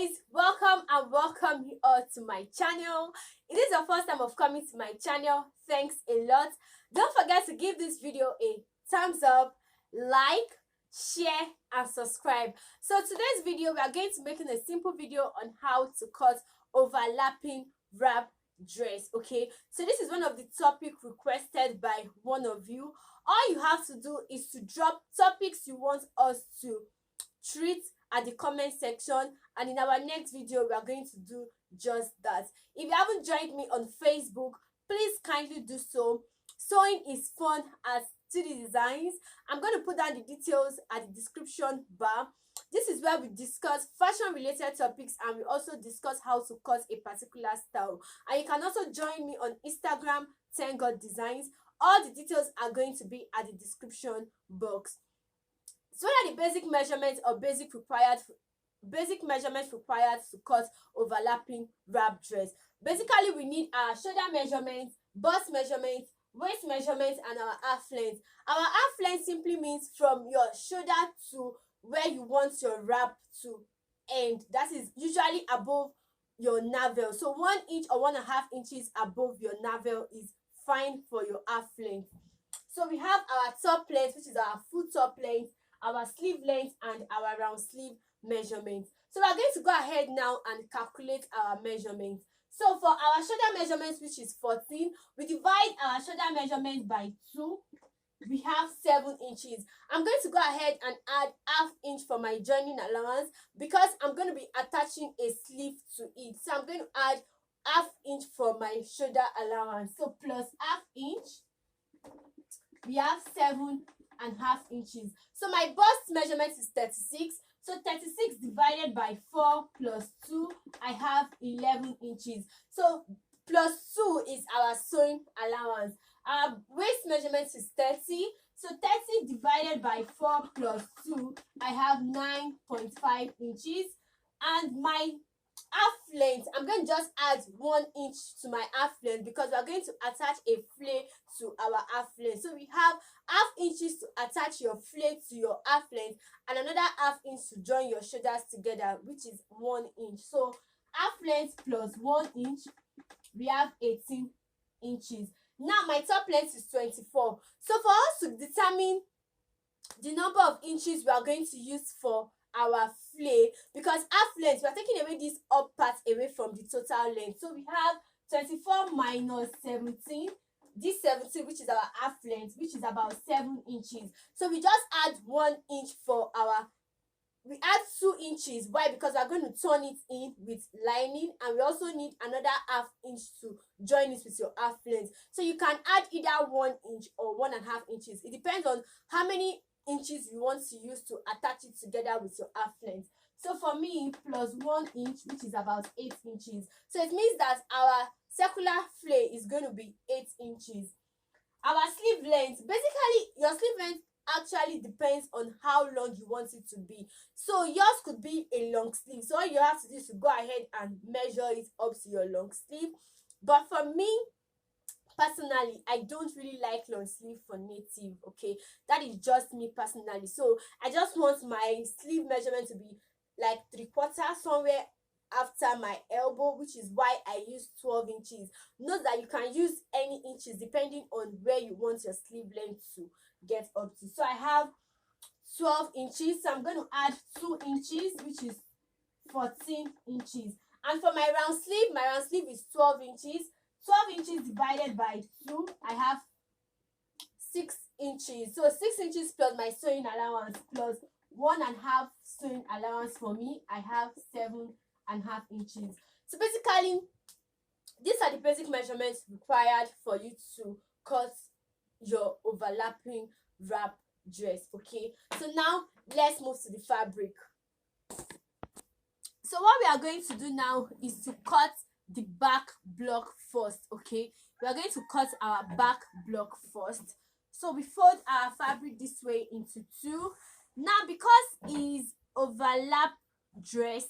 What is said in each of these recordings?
guys, welcome and welcome you all to my channel. It is your first time of coming to my channel. Thanks a lot. Don't forget to give this video a thumbs up, like, share and subscribe. So today's video we are going to making a simple video on how to cut overlapping wrap dress. Okay, so this is one of the topic requested by one of you. All you have to do is to drop topics you want us to treat at the comment section, and in our next video we are going to do just that. If you haven't joined me on Facebook, please kindly do so. Sewing is fun at TD Designs. I'm going to put down the details at the description bar. This is where we discuss fashion related topics, and we also discuss how to cut a particular style. And you can also join me on Instagram, Thank God Designs. All the details are going to be at the description box. So what are the basic measurements or basic measurements required to cut overlapping wrap dress? Basically, we need our shoulder measurements, bust measurements, waist measurements, and our half length. Our half length simply means from your shoulder to where you want your wrap to end. That is usually above your navel. So 1 inch or 1.5 inches above your navel is fine for your half length. So we have our top length, which is our full top length, our sleeve length, and our round sleeve measurements. So we are going to go ahead now and calculate our measurements. So for our shoulder measurements, which is 14, we divide our shoulder measurement by 2. We have 7 inches. I'm going to go ahead and add half inch for my joining allowance because I'm going to be attaching a sleeve to it. So I'm going to add half inch for my shoulder allowance. So plus half inch, we have 7.5 inches. So my bust measurement is 36. So 36 divided by 4 plus 2, I have 11 inches. So plus 2 is our sewing allowance. Our waist measurement is 30. So 30 divided by 4 plus 2, I have 9.5 inches. And my half length, I'm going to just add 1 inch to my half length because we are going to attach a flare to our half length. So we have half inches to attach your flare to your half length and another half inch to join your shoulders together, which is 1 inch. So half length plus 1 inch, we have 18 inches. Now my top length is 24. So for us to determine the number of inches we are going to use for our flare, because half length, we are taking away this up part away from the total length. So we have 24 minus 17, this 17, which is our half length, which is about 7 inches. So we just add 1 inch for our, we add 2 inches. Why? Because we are going to turn it in with lining, and we also need another half inch to join it with your half length. So you can add either 1 inch or 1.5 inches. It depends on how many inches you want to use to attach it together with your half length. So for me, plus 1 inch, which is about 8 inches. So it means that our circular flare is going to be 8 inches. Our sleeve length, basically your sleeve length actually depends on how long you want it to be. So yours could be a long sleeve. So all you have to do is to go ahead and measure it up to your long sleeve. But for me, personally, I don't really like long sleeve for native. Okay, that is just me personally. So I just want my sleeve measurement to be like 3/4, somewhere after my elbow, which is why I use 12 inches. Note that you can use any inches depending on where you want your sleeve length to get up to. So I have 12 inches. So I'm going to add 2 inches, which is 14 inches. And for my round sleeve is 12 inches. 12 inches divided by 2, I have 6 inches. So 6 inches plus my sewing allowance plus 1.5 sewing allowance for me, I have 7.5 inches. So basically, these are the basic measurements required for you to cut your overlapping wrap dress. Okay, so now let's move to the fabric. So what we are going to do now is to cut the back block first. Okay, we are going to cut our back block first. So we fold our fabric this way into 2. Now because it is overlap dress,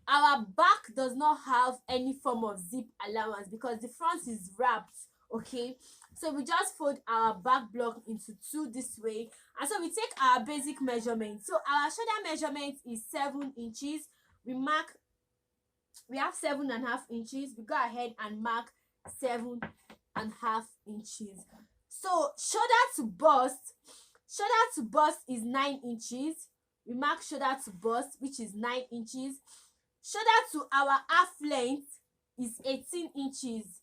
our back does not have any form of zip allowance because the front is wrapped. Okay, so we just fold our back block into 2 this way, and so we take our basic measurement. So our shoulder measurement is 7 inches. We mark we have 7.5 inches. We go ahead and mark 7.5 inches. So shoulder to bust is 9 inches. We mark shoulder to bust, which is 9 inches. Shoulder to our half length is 18 inches.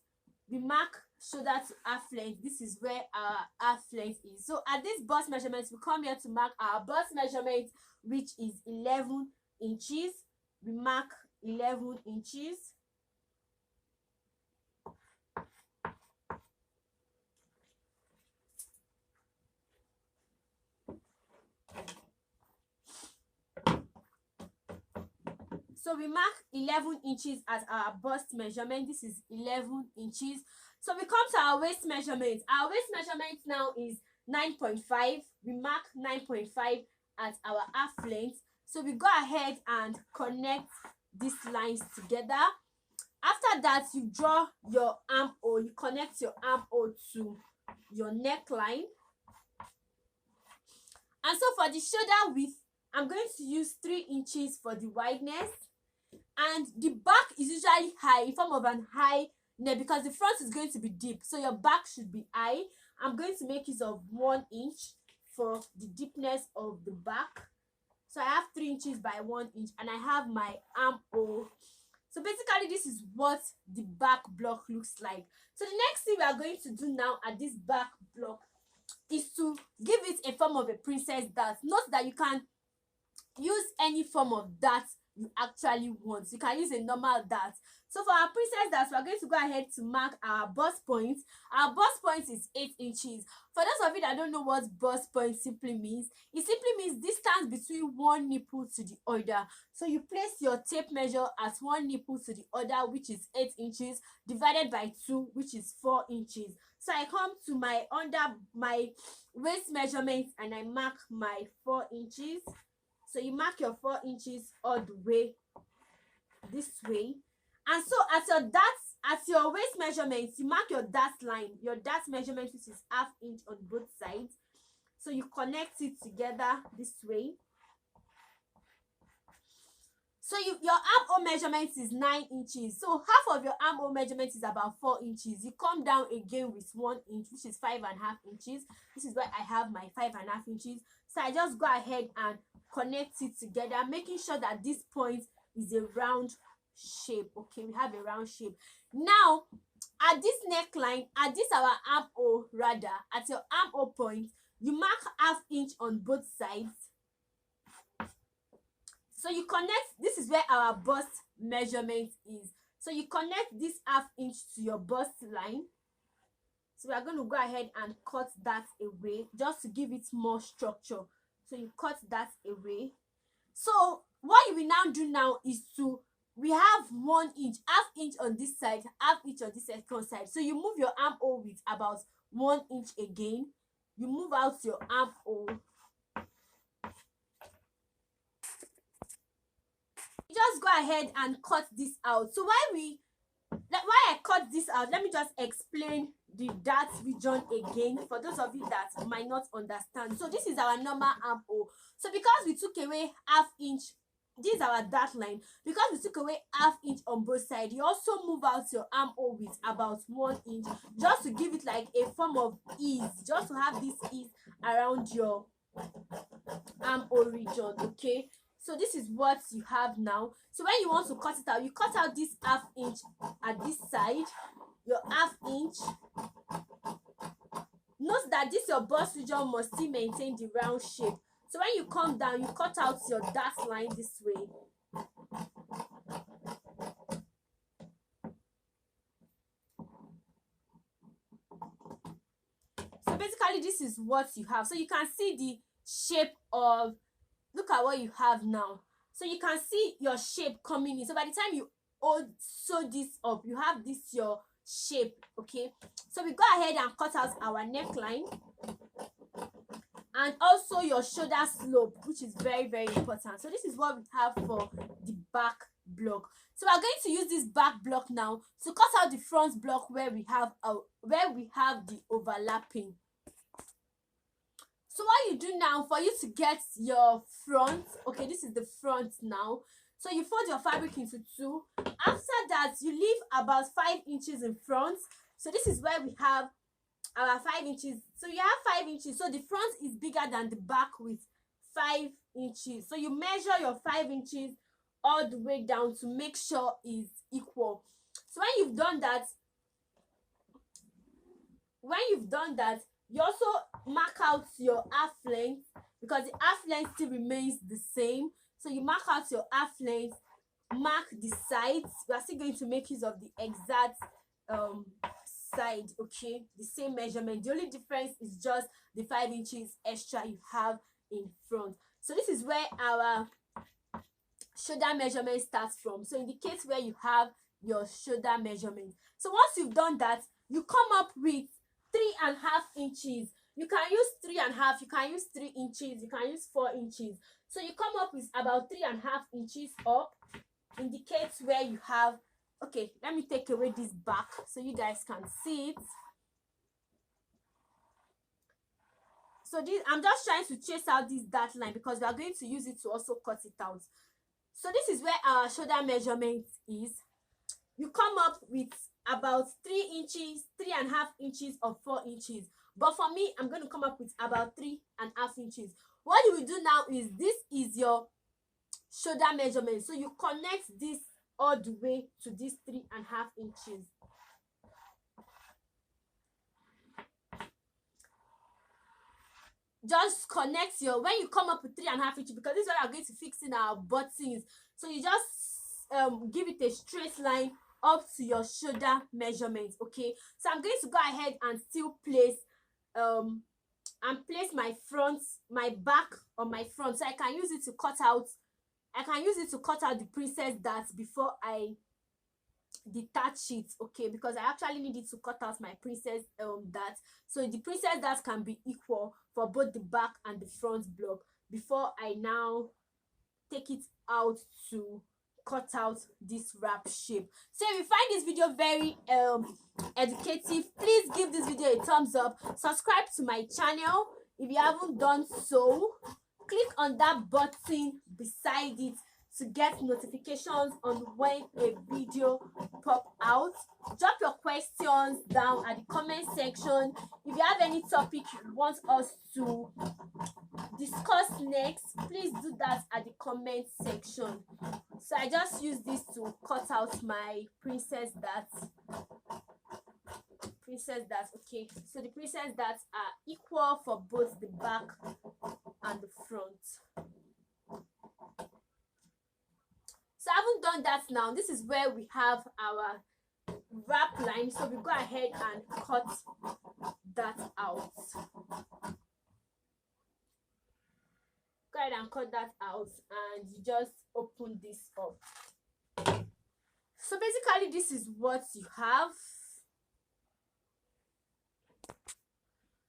We mark shoulder to half length. This is where our half length is. So at this bust measurement, we come here to mark our bust measurement, which is 11 inches. We mark 11 inches. So we mark 11 inches as our bust measurement. This is 11 inches. So we come to our waist measurement. Our waist measurement now is 9.5. We mark 9.5 as our half length. So we go ahead and connect these lines together. After that, you draw your armhole. You connect your armhole to your neckline. And so for the shoulder width, I'm going to use 3 inches for the wideness. And the back is usually high, in form of an high neck, because the front is going to be deep. So your back should be high. I'm going to make use of 1 inch for the deepness of the back. So I have 3 inches by 1 inch, and I have my armhole. So basically, this is what the back block looks like. So the next thing we are going to do now at this back block is to give it a form of a princess dart. Note that you can use any form of dart you actually want. You can use a normal dart. So for our princess dart, we are going to go ahead to mark our bust point. Our bust point is 8 inches. For those of you that don't know what bust point simply means, it simply means distance between one nipple to the other. So you place your tape measure at one nipple to the other, which is 8 inches, divided by 2, which is 4 inches. So I come to my under my waist measurement and I mark my 4 inches. So you mark your 4 inches all the way this way. And so at your waist measurement, you mark your dart line, your dart measurement, which is ½ inch on both sides. So you connect it together this way. So your armhole measurement is 9 inches. So half of your armhole measurement is about 4 inches. You come down again with 1 inch, which is 5.5 inches. This is where I have my 5.5 inches. So I just go ahead and connect it together, making sure that this point is a round shape. Okay, we have a round shape. Now at this neckline, at this our armhole, rather at your armhole point, you mark ½ inch on both sides. So you connect, this is where our bust measurement is. So you connect this ½ inch to your bust line. So we are going to go ahead and cut that away just to give it more structure. So you cut that away. So what you will now do now is we have 1 inch, ½ inch on this side, ½ inch on this second side. So you move your armhole with about 1 inch again. You move out your armhole. You just go ahead and cut this out. So why I cut this out, let me just explain the dart region again for those of you that might not understand. So this is our normal armhole. So because we took away ½ inch, this is our dart line. Because we took away ½ inch on both sides, you also move out your armhole with about 1 inch, just to give it like a form of ease, just to have this ease around your armhole region. Okay, so this is what you have now. So when you want to cut it out, you cut out this ½ inch at this side, your ½ inch. Note that this your bust region must still maintain the round shape. So when you come down, you cut out your dart line this way. So basically this is what you have. So you can see the shape of, look at what you have now. So you can see your shape coming in. So by the time you sew this up, you have this your shape. Okay, so we go ahead and cut out our neckline and also your shoulder slope, which is very, very important. So this is what we have for the back block. So we are going to use this back block now to cut out the front block where we have the overlapping. So what you do now, for you to get your front, okay, this is the front now. So you fold your fabric into two. After that, you leave about 5 inches in front. So this is where we have our 5 inches. So you have 5 inches, so the front is bigger than the back with 5 inches. So you measure your 5 inches all the way down to make sure it's equal. So when you've done that, you also mark out your half length, because the half length still remains the same. So you mark out your half length, mark the sides. We are still going to make use of the exact side, okay, the same measurement. The only difference is just the 5 inches extra you have in front. So this is where our shoulder measurement starts from. So indicate where you have your shoulder measurement. So once you've done that, you come up with 3.5 inches. You can use 3.5, you can use 3 inches, you can use 4 inches. So you come up with about 3.5 inches up. Indicate where you have. Okay, let me take away this back so you guys can see it. So this, I'm just trying to trace out this dot line because we are going to use it to also cut it out. So this is where our shoulder measurement is. You come up with about 3 inches, 3.5 inches, or 4 inches. But for me, I'm going to come up with about 3.5 inches. What you will do now is, this is your shoulder measurement. So you connect this all the way to this 3.5 inches. Just connect your, when you come up with 3.5 inches, because this is where I'm going to fix in our buttons. So you just give it a straight line up to your shoulder measurement. Okay, so I'm going to go ahead and still place my back on my front, so I can use it to cut out the princess darts before I detach it. Okay, because I actually need it to cut out my princess dart, so the princess darts can be equal for both the back and the front block before I now take it out to cut out this wrap shape. So if you find this video very educative, please give this video a thumbs up, subscribe to my channel if you haven't done so, click on that button beside it to get notifications on when a video pop out. Drop your questions down at the comment section. If you have any topic you want us to discuss next, please do that at the comment section. So I just use this to cut out my princess darts. Okay, so the princess darts are equal for both the back and the front. So I haven't done that now. This is where we have our wrap line, so we go ahead and cut that out. Go ahead and cut that out, and you just open this up. So basically this is what you have.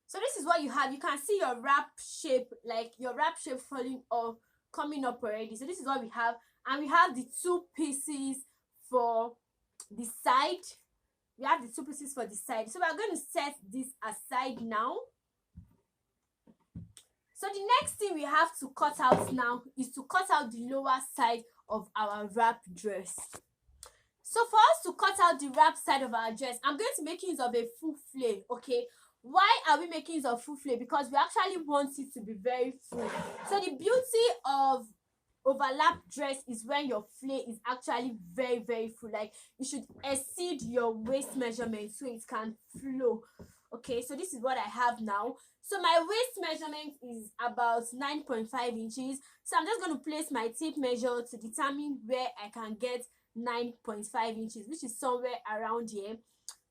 So this is what you have. You can see your wrap shape, like your wrap shape falling or coming up already. So this is what we have, and we have the 2 pieces for the side. We have the 2 pieces for the side. So we are going to set this aside now. So the next thing we have to cut out now is to cut out the lower side of our wrap dress. So for us to cut out the wrap side of our dress, I'm going to make use of a full flare. Okay, why are we making use of full flare? Because we actually want it to be very full. So the beauty of overlap dress is when your flare is actually very full, like you should exceed your waist measurement so it can flow. Okay, so this is what I have now. So my waist measurement is about 9.5 inches. So I'm just going to place my tape measure to determine where I can get 9.5 inches, which is somewhere around here.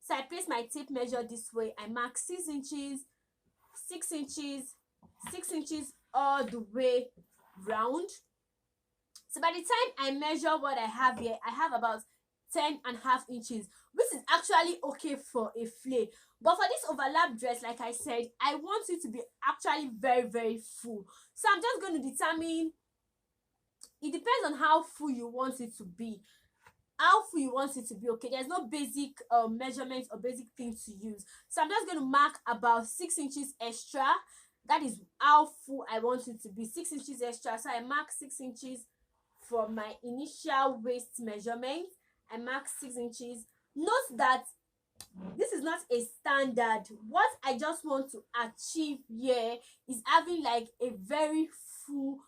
So I place my tape measure this way. I mark 6 inches, 6 inches, 6 inches all the way round. So by the time I measure what I have here, I have about 10.5 inches, which is actually okay for a flare. But for this overlap dress, like I said, I want it to be actually very full. So I'm just going to determine, it depends on how full you want it to be. Okay, there's no basic measurement or basic thing to use. So I'm just going to mark about 6 inches extra. That is how full I want it to be, 6 inches extra. So I mark 6 inches for my initial waist measurement. I mark 6 inches. Note that this is not a standard. What I just want to achieve here is having like a very full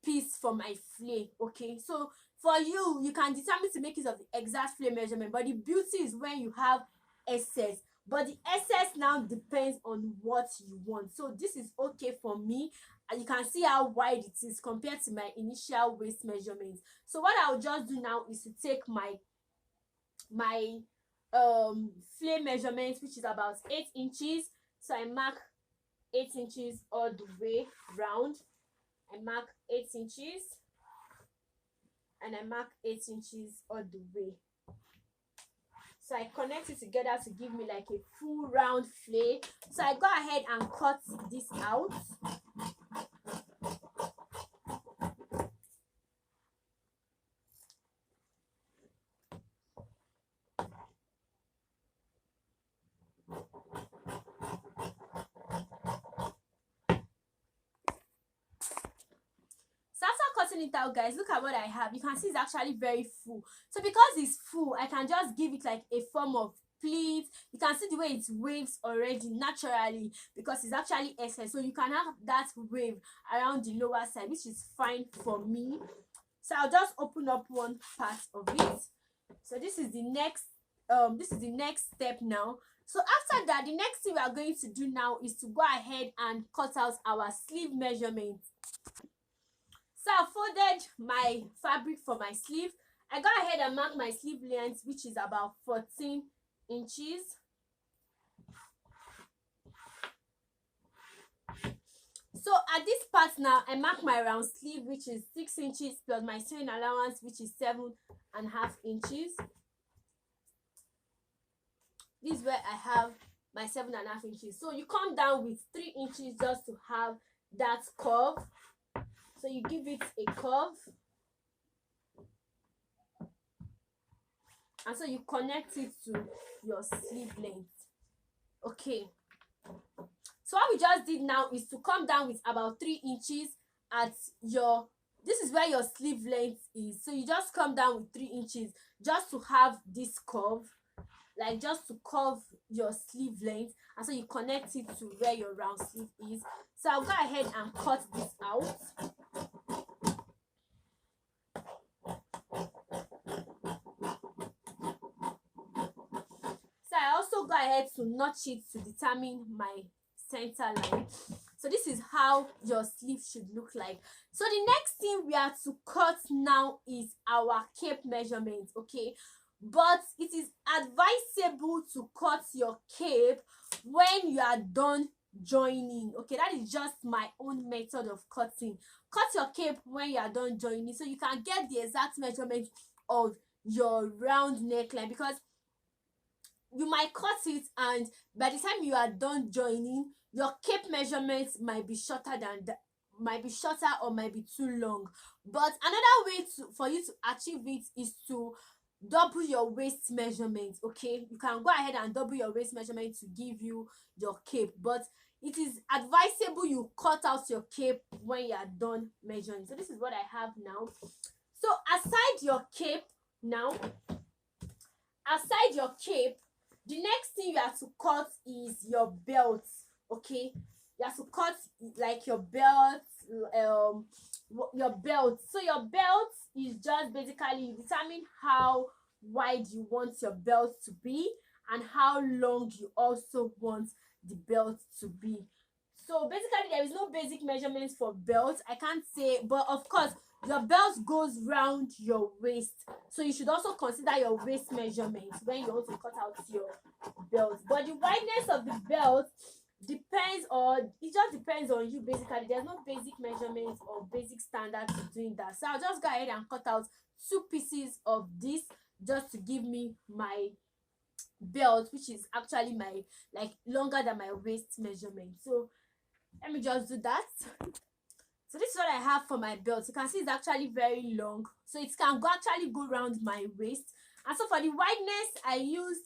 piece for my flare. Okay, so for you, you can determine to make use of the exact flare measurement, but the beauty is when you have excess. But the excess now depends on what you want. So this is okay for me, and you can see how wide it is compared to my initial waist measurement. So what I'll just do now is to take my flare measurement, which is about 8 inches. So I mark 8 inches all the way round. I mark 8 inches, and I mark 8 inches all the way. So I connect it together to give me like a full round flare. So I go ahead and cut this out. Cutting it out, guys, look at what I have. You can see it's actually very full. So because it's full, I can just give it like a form of pleat. You can see the way it waves already naturally because it's actually excess. So you can have that wave around the lower side, which is fine for me. So I'll just open up one part of it. So this is the next step now. So after that, the next thing we are going to do now is to go ahead and cut out our sleeve measurement. So I folded my fabric for my sleeve. I go ahead and mark my sleeve length, which is about 14 inches. So at this part now, I mark my round sleeve, which is 6 inches, plus my sewing allowance, which is 7.5 inches. This is where I have my 7.5 inches. So you come down with 3 inches just to have that curve. So you give it a curve, and so you connect it to your sleeve length. Okay, so what we just did now is to come down with about 3 inches at your, this is where your sleeve length is. So you just come down with 3 inches just to have this curve, like just to curve your sleeve length, and so you connect it to where your round sleeve is. So I'll go ahead and cut this out. So I also go ahead to notch it to determine my center line. So this is how your sleeve should look like. So the next thing we are to cut now is our cape measurement. Okay, but it is advisable to cut your cape when you are done joining. Okay, that is just my own method of cutting. Cut your cape when you are done joining, so you can get the exact measurement of your round neckline, because you might cut it and by the time you are done joining, your cape measurements might be shorter than that, might be shorter or might be too long. But another way for you to achieve it is to double your waist measurement. Okay, you can go ahead and double your waist measurement to give you your cape, but it is advisable you cut out your cape when you are done measuring. So this is what I have now. So aside your cape now, the next thing you have to cut is your belt. Okay, you have to cut like your belt, so your belt is just basically, you determine how wide you want your belt to be and how long you also want the belt to be. So basically there is no basic measurements for belts, I can't say, but of course your belt goes round your waist, so you should also consider your waist measurements when you want to cut out your belt. But the wideness of the belt depends on, it just depends on you. Basically there's no basic measurements or basic standard to doing that. So I'll just go ahead and cut out 2 pieces of this just to give me my belt, which is actually my, like, longer than my waist measurement. So let me just do that. So this is what I have for my belt. You can see it's actually very long, so it can actually go around my waist. And so for the wideness, I used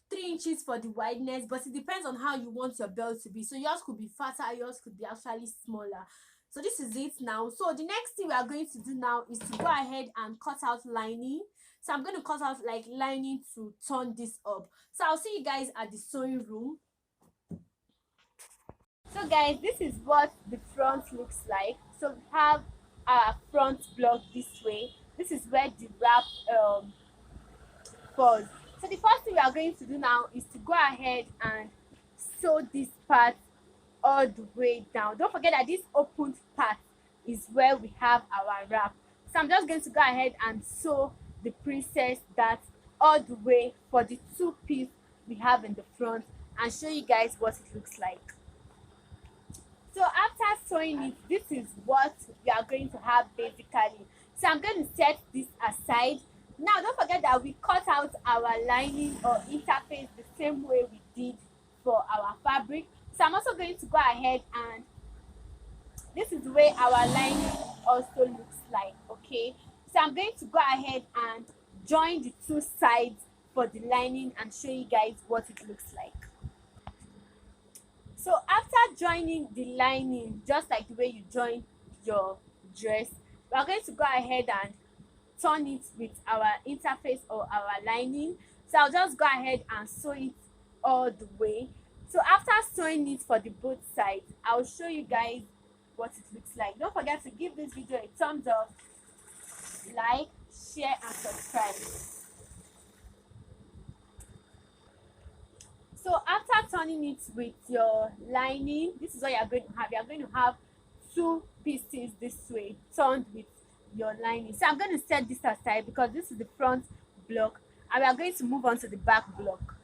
3 inches for the wideness, but it depends on how you want your belt to be. So yours could be fatter, yours could be actually smaller. So this is it now. So the next thing we are going to do now is to go ahead and cut out lining. So I'm going to cut out like lining to turn this up. So I'll see you guys at the sewing room. So guys, this is what the front looks like. So we have our front block this way. This is where the wrap falls. So the first thing we are going to do now is to go ahead and sew this part all the way down. Don't forget that this opened part is where we have our wrap. So I'm just going to go ahead and sew the princess that all the way for the two piece we have in the front and show you guys what it looks like. So after sewing it, this is what we are going to have basically. So I'm going to set this aside. Now don't forget that we cut out our lining or interface the same way we did for our fabric. So I'm also going to go ahead and this is the way our lining also looks like. Okay, so I'm going to go ahead and join the two sides for the lining and show you guys what it looks like. So after joining the lining, just like the way you join your dress, we are going to go ahead and turn it with our interface or our lining. So I'll just go ahead and sew it all the way. So after sewing it for the both sides, I'll show you guys what it looks like. Don't forget to give this video a thumbs up, like, share and subscribe. So after turning it with your lining, this is what you're going to have. You're going to have two pieces this way turned with your lining. So I'm going to set this aside because this is the front block and we are going to move on to the back block.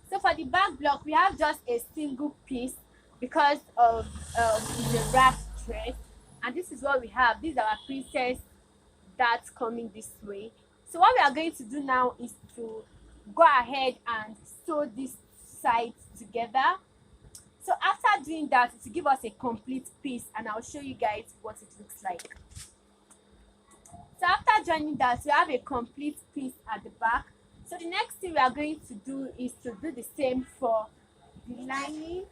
So for the back block, we have just a single piece because of the wrap dress, and this is what we have. This is our princess that's coming this way. So what we are going to do now is to go ahead and sew this sides together. So after doing that, it will give us a complete piece and I'll show you guys what it looks like. So after joining that, we have a complete piece at the back. So the next thing we are going to do is to do the same for the lining.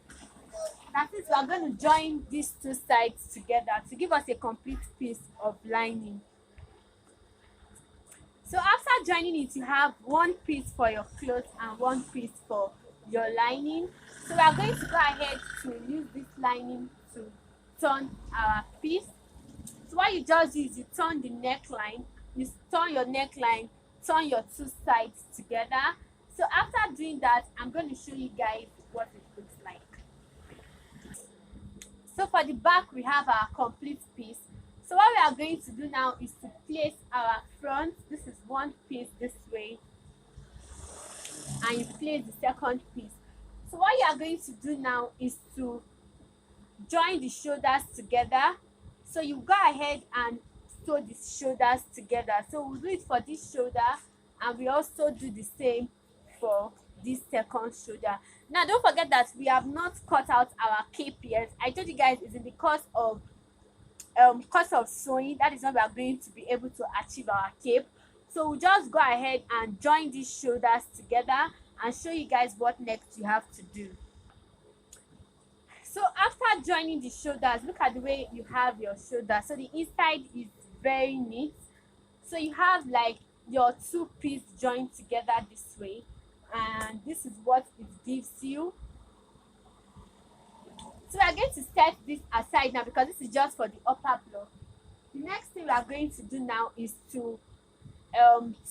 That is, we are going to join these two sides together to give us a complete piece of lining. So after joining it, you have one piece for your clothes and one piece for your lining. So we are going to go ahead to use this lining to turn our piece. So what you just do is you turn the neckline, you turn your neckline, turn your two sides together. So after doing that, I'm going to show you guys what it looks like. So for the back, we have our complete piece. So what we are going to do now is to place our front. This is one piece this way and you place the second piece. So what you are going to do now is to join the shoulders together. So you go ahead and sew the shoulders together. So we'll do it for this shoulder and we also do the same for this second shoulder. Now don't forget that we have not cut out our cape yet. I told you guys it's in the course of sewing. That is when we are going to be able to achieve our cape. So we'll just go ahead and join these shoulders together and show you guys what next you have to do. So after joining the shoulders, look at the way you have your shoulder. So the inside is very neat. So you have like your two pieces joined together this way, and this is what it gives you. So we are going to set this aside now because this is just for the upper block. The next thing we are going to do now is to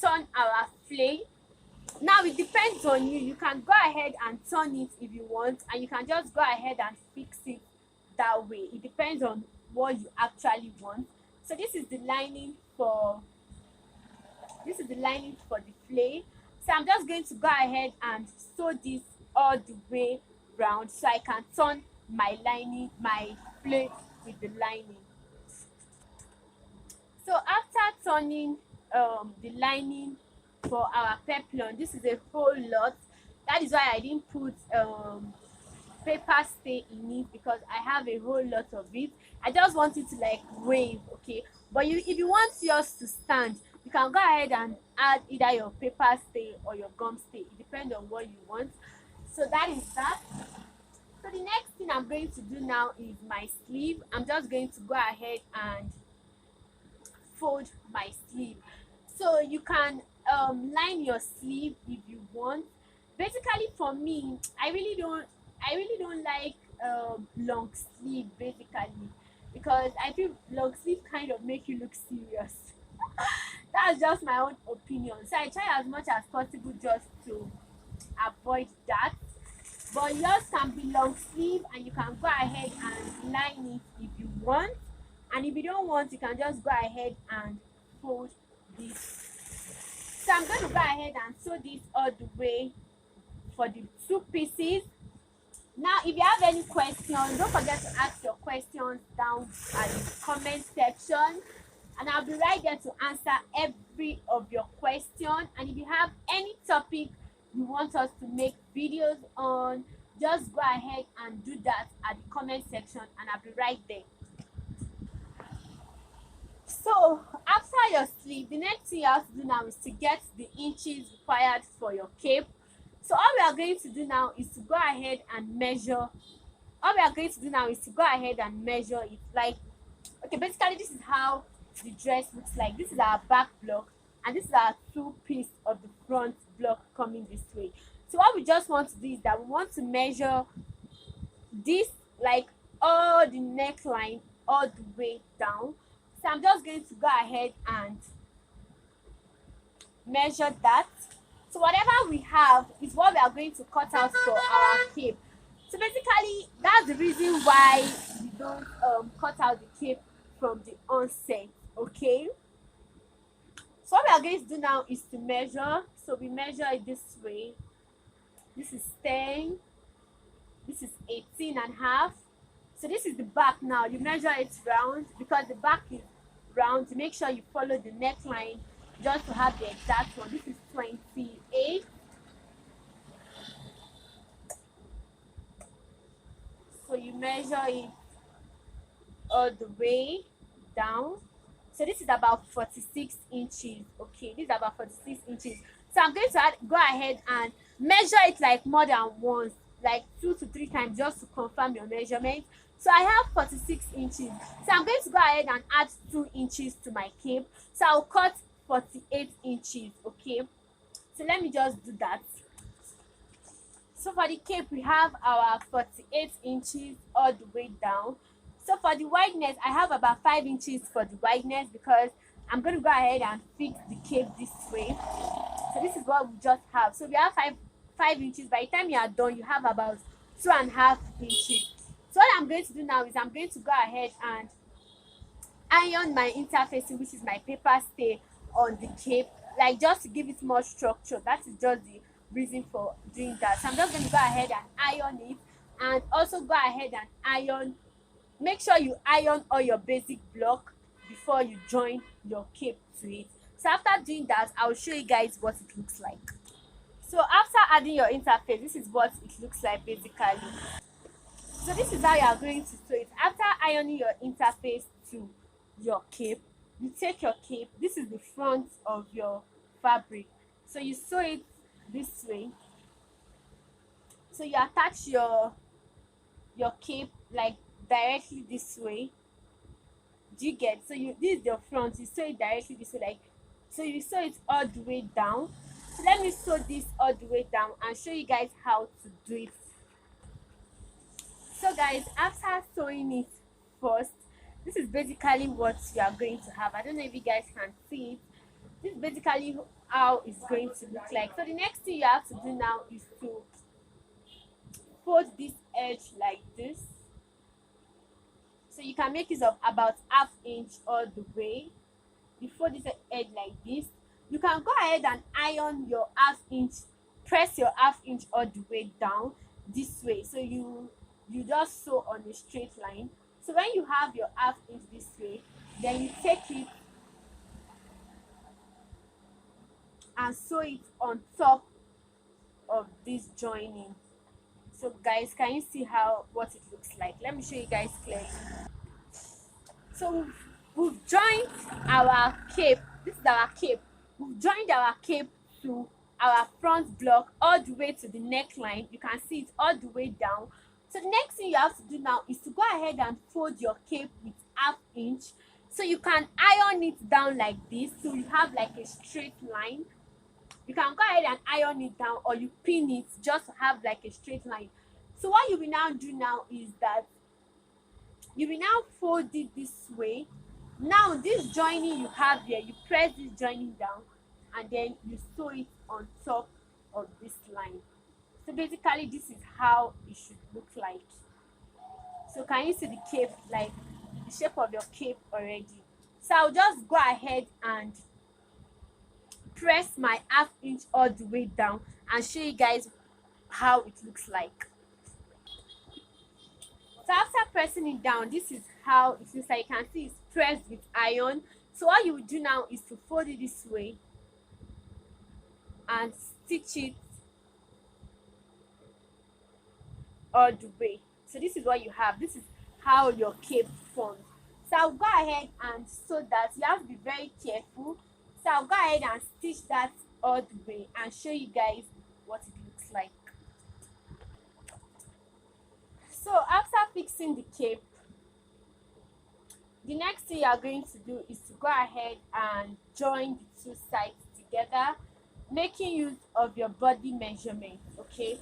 turn our flay. Now it depends on you. You can go ahead and turn it if you want, and you can just go ahead and fix it that way. It depends on what you actually want. So this is the lining for the flay. So I'm just going to go ahead and sew this all the way round so I can turn my flay with the lining. So after turning the lining for our peplum, this is a whole lot. That is why I didn't put paper stay in it because I have a whole lot of it. I just want it to like wave, okay? But if you want yours to stand, you can go ahead and add either your paper stay or your gum stay. It depends on what you want. So that is that. So the next thing I'm going to do now is my sleeve. I'm just going to go ahead and fold my sleeve. So you can line your sleeve if you want. Basically for me, I really don't like long sleeve basically, because I feel long sleeve kind of make you look serious. That's just my own opinion. So I try as much as possible just to avoid that. But yours can be long sleeve and you can go ahead and line it if you want. And if you don't want, you can just go ahead and fold this. So I'm going to go ahead and sew this all the way for the two pieces. Now, if you have any questions, don't forget to ask your questions down at the comment section, and I'll be right there to answer every of your questions. And if you have any topic you want us to make videos on, just go ahead and do that at the comment section, and I'll be right there. So after your sleeve, the next thing you have to do now is to get the inches required for your cape. So all we are going to do now is to go ahead and measure. All we are going to do now is to go ahead and measure it. Like, okay, basically this is how the dress looks like. This is our back block, and this is our two piece of the front block coming this way. So what we just want to do is that we want to measure this, like all the neckline all the way down. So I'm just going to go ahead and measure that. So whatever we have is what we are going to cut out for our cape. So basically that's the reason why we don't cut out the cape from the onset. Okay, so what we are going to do now is to measure. So we measure it this way. This is 10, this is 18 and a half. So this is the back. Now you measure it round, because the back is round. To make sure you follow the neckline just to have the exact one. This is 28. So you measure it all the way down. So this is about 46 inches. Okay, this is about 46 inches. So I'm going to go ahead and measure it like more than once, like 2 to 3 times, just to confirm your measurement. So I have 46 inches. So I'm going to go ahead and add 2 inches to my cape. So I'll cut 48 inches. Okay, so let me just do that. So for the cape, we have our 48 inches all the way down. So for the wideness, I have about 5 inches for the wideness, because I'm going to go ahead and fix the cape this way. So this is what we just have. So we have 5 inches. By the time you are done, you have about 2.5 inches. So what I'm going to do now is I'm going to go ahead and iron my interfacing, which is my paper stay, on the cape, like just to give it more structure. That is just the reason for doing that. So I'm just going to go ahead and iron it, and also go ahead and iron. Make sure you iron all your basic block before you join your cape to it. So after doing that, I'll show you guys what it looks like. So after adding your interface, this is what it looks like basically. So this is how you are going to sew it. After ironing your interface to your cape, you take your cape. This is the front of your fabric. So you sew it this way. So you attach your cape like directly this way. Do you get? So this is your front. You sew it directly this way, like so. You sew it all the way down. So let me sew this all the way down and show you guys how to do it. So guys, after sewing it first, this is basically what you are going to have. I don't know if you guys can see it. This is basically how it's going to look like. So the next thing you have to do now is to fold this edge like this. So you can make use of about 1/2 inch all the way. You fold this edge like this. You can go ahead and iron your 1/2 inch, press your 1/2 inch all the way down this way. So you just sew on a straight line. So when you have your 1/2 inch this way, then you take it and sew it on top of this joining. So guys, can you see what it looks like? Let me show you guys clearly. So we've joined our cape. This is our cape. We've joined our cape to our front block all the way to the neckline. You can see it all the way down. So the next thing you have to do now is to go ahead and fold your cape with 1/2 inch, so you can iron it down like this, so you have like a straight line. You can go ahead and iron it down, or you pin it just to have like a straight line. So what you will now do now is that you will now fold it this way. Now this joining you have here, you press this joining down and then you sew it on top of this line. So basically this is how it should look like. So can you see the cape, like the shape of your cape already? So I'll just go ahead and press my 1/2 inch all the way down and show you guys how it looks like. So after pressing it down, this is how it looks like. You can see it's pressed with iron. So what you will do now is to fold it this way and stitch it all the way. So this is what you have. This is how your cape forms. So I'll go ahead and sew that. You have to be very careful. So I'll go ahead and stitch that all the way and show you guys what it looks like. So after fixing the cape, the next thing you are going to do is to go ahead and join the two sides together, making use of your body measurement. Okay,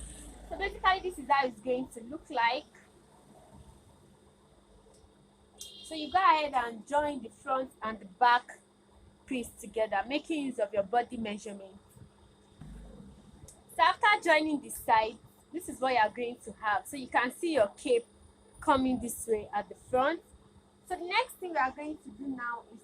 so basically this is how it's going to look like. So you go ahead and join the front and the back piece together, making use of your body measurement. So after joining the side, this is what you are going to have. So you can see your cape coming this way at the front. So the next thing we are going to do now is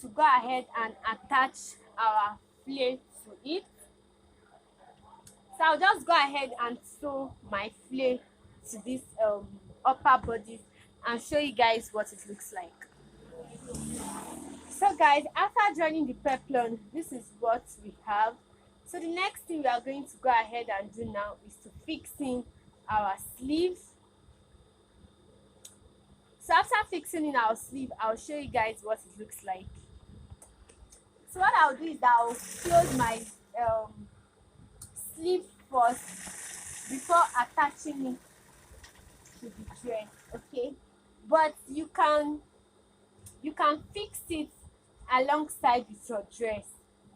to go ahead and attach our flare to it. So I'll just go ahead and sew my flare to this upper body and show you guys what it looks like. So guys, after joining the peplum, this is what we have. So the next thing we are going to go ahead and do now is to fix in our sleeve. So after fixing in our sleeve, I'll show you guys what it looks like. So what I'll do is that I'll close my sleeve first before attaching it to the dress. Okay, but you can fix it alongside with your dress.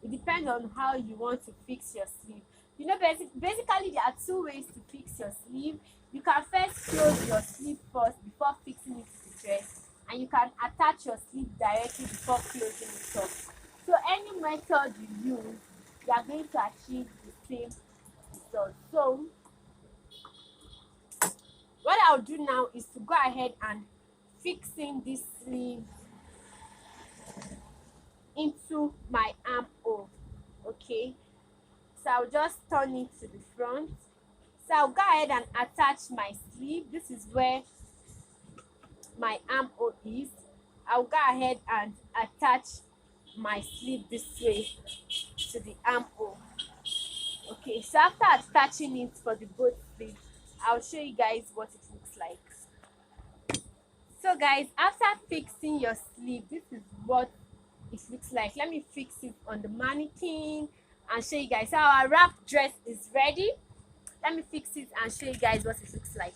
It depends on how you want to fix your sleeve. You know, basically there are two ways to fix your sleeve. You can first close your sleeve first before fixing it to the dress, and you can attach your sleeve directly before closing it up. So any method you use, you are going to achieve the same result. So what I'll do now is to go ahead and fix in this sleeve into my armhole. Okay, so I'll just turn it to the front. So I'll go ahead and attach my sleeve. This is where my armhole is. I'll go ahead and attach my sleeve this way to the armhole. Okay, so after attaching it for the both sleeves, I'll show you guys what it looks like. So guys, after fixing your sleeve, this is what it looks like. Let me fix it on the mannequin and show you guys how our wrap dress is ready. Let me fix it and show you guys what it looks like.